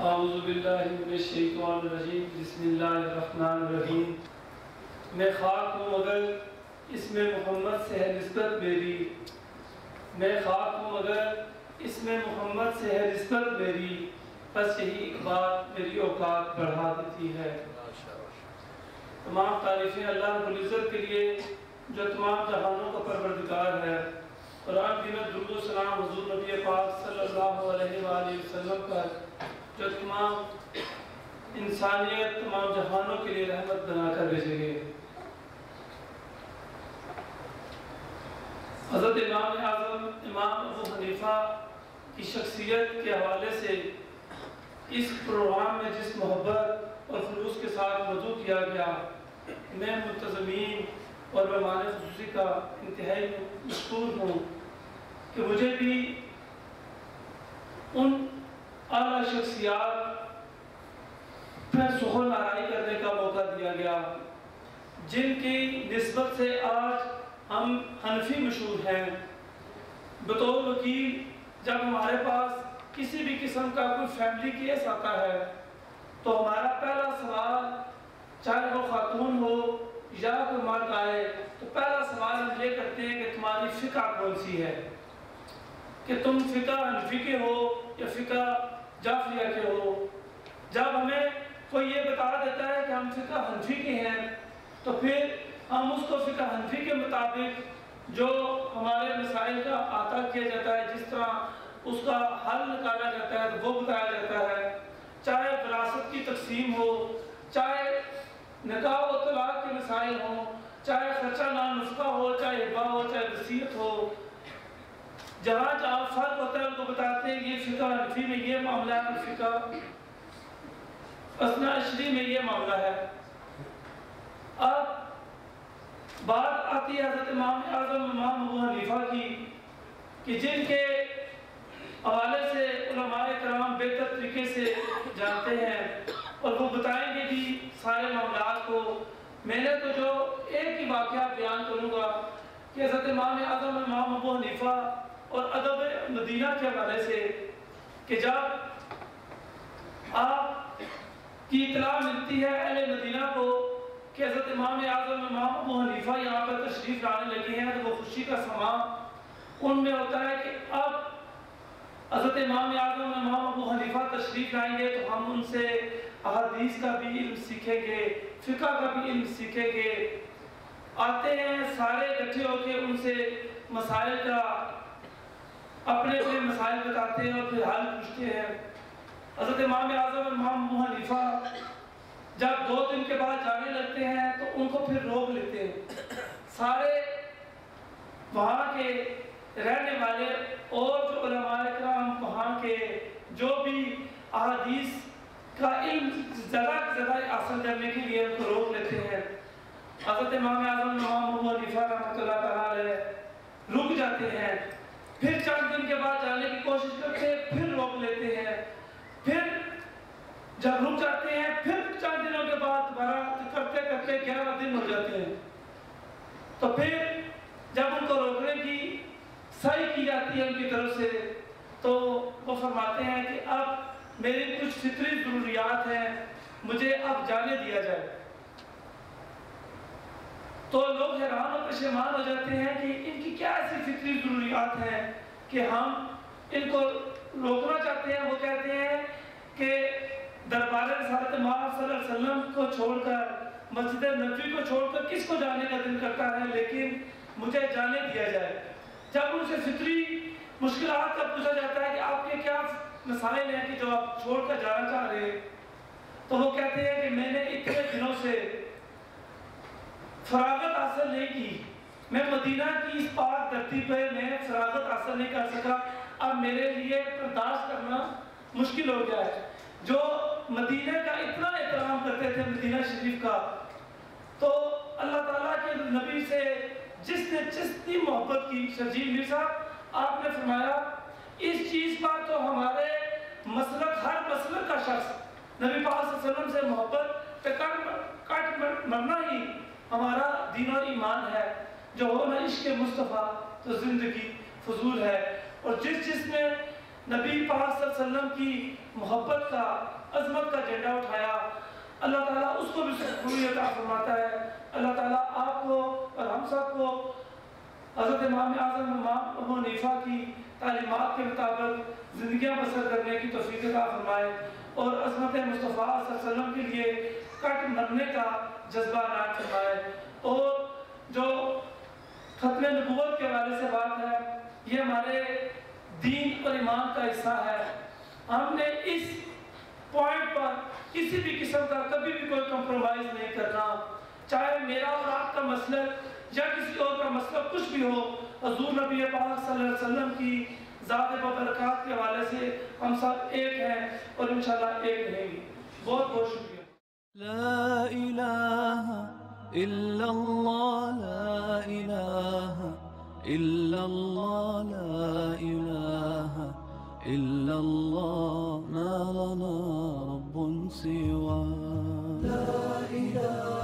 اعوذ باللہ من الشیطان الرجیم بسم اللہ الرحمن الرحیم۔ میں خاک ہوں مگر اسم محمد سے ہے نسبت میری، میں خاک ہوں مگر اسم محمد سے ہے نسبت میری، بس یہی ایک بات میری اوقات بڑھا دیتی ہے۔ تمام تعریفیں اللہ رب العزت کے لیے جو تمام جہانوں کا پروردگار ہے۔ قرآن کی میں درود و سلام حضور نبی پاک صلی اللہ علیہ وآلہ وسلم پر جو تمام انسانیت تمام جہانوں کے لیے رحمت بنا کر بھیجے گئے۔ حضرت امام اعظم امام ابو حنیفہ کی شخصیت کے حوالے سے اس پروگرام میں جس محبت اور خلوص کے ساتھ موضوع کیا گیا، میں منتظمین اور مہمان خصوصی کا انتہائی مشکور ہوں کہ مجھے بھی ان اعلیٰ شخصیات پر سخن آرائی کرنے کا موقع دیا گیا جن کی نسبت سے آج ہم حنفی مشہور ہیں۔ بطور وکیل جب ہمارے پاس کسی بھی قسم کا کوئی فیملی کیس آتا ہے تو ہمارا پہلا سوال، چاہے وہ خاتون ہو یا کوئی مرد آئے، تو پہلا سوال ہم یہ کرتے ہیں کہ تمہاری فقہ کون سی ہے، کہ تم فقہ حنفی کے ہو یا فقہ جعفریہ کے ہو۔ جب ہمیں کوئی یہ بتا دیتا ہے کہ ہم فقہ حنفی کے ہیں تو پھر ہم اس کو فقہ حنفی کے مطابق جو ہمارے مسائل کا احاطہ کیا جاتا ہے، جس طرح اس کا حل نکالا جاتا ہے وہ بتایا جاتا ہے، چاہے وراثت کی تقسیم ہو، چاہے نکاح و طلاق کے مسائل ہوں، چاہے خرچہ نان نفقہ ہو، چاہے ہبہ ہو، چاہے وصیت ہو، جہاں جہاں فرق ہوتا ہے ان کو بتاتے ہیں یہ فقہ حنفی میں یہ معاملہ ہے، فقہ اثنا عشری میں یہ معاملہ ہے۔ اب بات آتی ہے حضرت امام اعظم امام ابو حنیفہ کی کہ جن کے حوالے سے علماء کرام بہتر طریقے سے جانتے ہیں اور وہ بتائیں گے بھی سارے معاملات کو۔ میں نے تو جو ایک ہی واقعہ بیان کروں گا کہ حضرت امام اعظم امام ابو حنیفہ اور ادب مدینہ کے حوالے سے کہ جب آپ کی اطلاع ملتی ہے اہل مدینہ کو کہ حضرت امام اعظم امام ابو حنیفہ یہاں پر تشریف لانے لگے ہیں، تو وہ خوشی کا سماں ان میں ہوتا ہے کہ اب حضرت امام اعظم امام ابو حنیفہ تشریف لائیں گے تو ہم ان سے احادیث کا بھی علم سیکھیں گے، فقہ کا بھی علم سیکھیں گے۔ آتے ہیں سارے اکٹھے ہو کے ان سے مسائل کا اپنے اپنے مسائل بتاتے ہیں اور پھر حل پوچھتے ہیں۔ حضرت امام اعظم امام ابو حنیفہ جب 2 دن کے بعد جانے لگتے ہیں تو ان کو پھر روک لیتے ہیں۔ سارے وہاں کے رہنے والے اور جو علماء کرام وہاں کے جو بھی احادیث کا علم زیادہ سے زیادہ حاصل کرنے کے لیے ان کو روک لیتے ہیں۔ حضرت امام اعظم امام ابو حنیفہ رحمۃ اللہ تعالی رک جاتے ہیں، پھر چند دن کے بعد جانے کی کوشش کرتے ہیں، پھر روک لیتے ہیں، پھر جب رک جاتے ہیں پھر چند دنوں کے بعد دوبارہ کرتے کرتے 11 دن ہو جاتے ہیں، تو پھر جب ان کو روکنے کی سعی کی جاتی ہے ان کی طرف سے تو وہ فرماتے ہیں کہ اب میری کچھ فطری ضروریات ہیں، مجھے اب جانے دیا جائے۔ تو لوگ حیران اور پشیمان ہو جاتے ہیں کہ ان کی کیا ایسی فطری ضروریات ہیں کہ ہم ان کو روکنا چاہتے ہیں۔ وہ کہتے ہیں کہ دربار رسالت مآب صلی اللہ علیہ وسلم کو چھوڑ کر، مسجد نبوی کو چھوڑ کر کس کو جانے کا دل کرتا ہے، لیکن مجھے جانے دیا جائے۔ جب ان سے فطری مشکلات کا پوچھا جاتا ہے کہ آپ کے کیا مسائل ہیں کہ جو آپ چھوڑ کر جانا چاہ رہے ہیں، تو وہ کہتے ہیں کہ میں نے اتنے دنوں سے فراغت حاصل نہیں کی، میں مدینہ کی اس پاک دھرتی پہ میں فراغت حاصل نہیں کر سکا، اب میرے لیے برداشت کرنا مشکل ہو گیا ہے۔ جو مدینہ کا اتنا احترام کرتے تھے مدینہ شریف کا، تو اللہ تعالیٰ کے نبی سے جس نے جتنی محبت کی، شرجیل میر صاحب آپ نے فرمایا اس چیز پر تو ہمارے مسلک ہر مسلک کا شخص نبی پاک صلی اللہ علیہ وسلم سے محبت پہ کٹ مرنا ہی ہمارا دین اور ایمان ہے، جو ہو نہ عشق مصطفیٰ تو زندگی فضول ہے۔ اور جس نے نبی پاک صلی اللہ علیہ وسلم کی محبت کا، عظمت کا جھنڈا اٹھایا، اللہ تعالیٰ اس کو بھی خوبی عطا فرماتا ہے۔ اللہ تعالیٰ آپ کو اور ہم سب کو حضرت امام اعظم امام ابو حنیفہ کی تعلیمات کے مطابق زندگیاں بسر کرنے کی توفیق عطا فرمائے، اور عظمت مصطفیٰ صلی اللہ علیہ وسلم کے لیے کٹ مرنے کا جذبہ عنایت فرمائے۔ اور جو ختم نبوت کے حوالے سے بات ہے، یہ ہمارے دین اور ایمان کا حصہ ہے۔ ہم نے اس پوائنٹ پر کسی بھی قسم کا کبھی بھی کوئی کمپرومائز نہیں کرنا، چاہے میرا اور آپ کا مسلک یا کسی اور کا مسلک کچھ بھی ہو۔ حضور نبی پاک صلی اللہ علیہ وسلم کی ذات ببرکات کے حوالے سے ہم سب ایک ہیں اور انشاءاللہ ایک رہیں گے۔ بہت بہت شکریہ۔ لا إله إلا الله، لا إله إلا الله، لا إله إلا الله، ما لنا رب سواه، لا إله